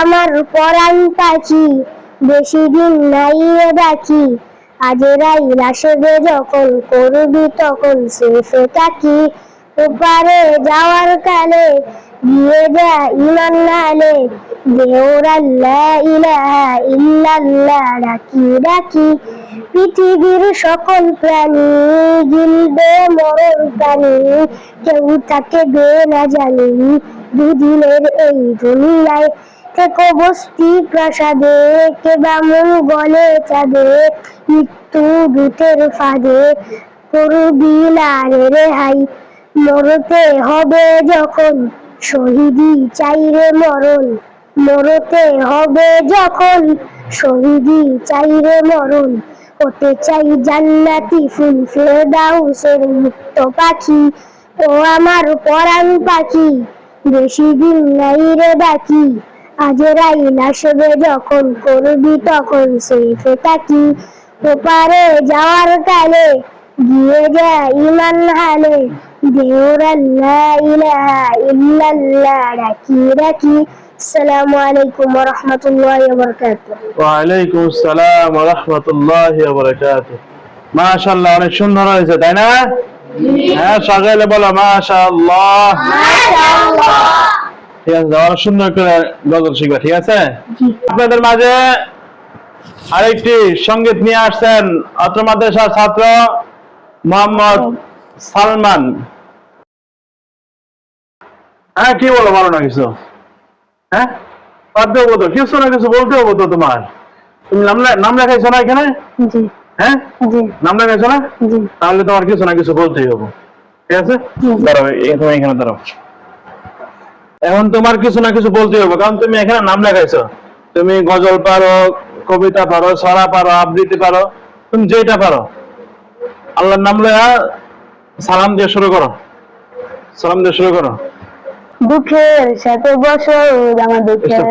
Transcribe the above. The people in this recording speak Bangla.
আমার পরাণ পাখি, বেশি দিন নাই রে বাকি, আজরাইল আসবে যখন করবি তখন সেফে থাকি। ওপারে যাওয়ার কালে দিয়ে যা ইমান নালে, দেওরাল লা ইলাহা ইল্লাল্লাহ ডাকি ডাকি। পৃথিবীর সকল প্রাণী গিলবে মরণ প্রাণী, কেউ থাকবে না জানি দুদিনের এই দুনিয়ায়। থেকে বস্তি প্রাসাদে কেবা মন গলে চাঁদে, মৃত্যু দূতের ফাঁদে করবি না রে রেহাই। মরতে হবে যখন শহীদি চাই রে মরণ, মরতে হবে যখন শহীদি চাই রে মরণ। হতে চাই জান্নাতি ফুল ফেরদাউসের মুক্ত পাখি, ও আমার পরাণ পাখি, বেশি দিন নাই রে বাকি, আজরাইল আসবে যখন করবি তখন সেফে থাকি। ওপারে যাওয়ার কালে গিয়ে যা ইমান হালে, দেওরাল লা ইলাহা ইল্লাল্লাহ ডাকি ডাকি। আসসালামু আলাইকুম ওয়া রাহমাতুল্লাহি ওয়া বারাকাতুহু। ওয়া আলাইকুম আসসালাম ওয়া রাহমাতুল্লাহি ওয়া বারাকাতুহু। মাশাআল্লাহ, অনেক সুন্দর হয়েছে, তাই না? হ্যাঁ, সকালে বলো মাশাআল্লাহ। মাশাআল্লাহ। ঠিক আছে, অনেক সুন্দর করে গজল শিখবা, ঠিক আছে? আপনাদের মাঝে আরেকটি সঙ্গীত নিয়ে আসছেন অত্র মাদ্রাসার ছাত্র মোহাম্মদ সালমান। হ্যাঁ, কি বলো, বলো না কিছু। হ্যাঁ, পারতে হবো তো, কিছু না কিছু বলতে হবো তো তোমার। তুমি নাম লেখাইছো না এখানে? জি হ্যাঁ, জি নাম লেখাইছো না? জি। তাহলে তোমার কিছু না কিছু বলতেই হবো, ঠিক আছে? দাঁড়াও, তুমি এখানে দাঁড়াও। এখন তোমার কিছু না কিছু বলতেই হবে, কারণ তুমি এখানে নাম লেখাইছো। তুমি গজল পারো, কবিতা পারো, ছড়া পারো, আবৃত্তি পারো, তুমি যেটা পারো। আল্লাহর নাম লয়া সালাম দিয়ে শুরু করো, সালাম দিয়ে শুরু করো। দুঃখের সাথে বসো আমার দুঃখের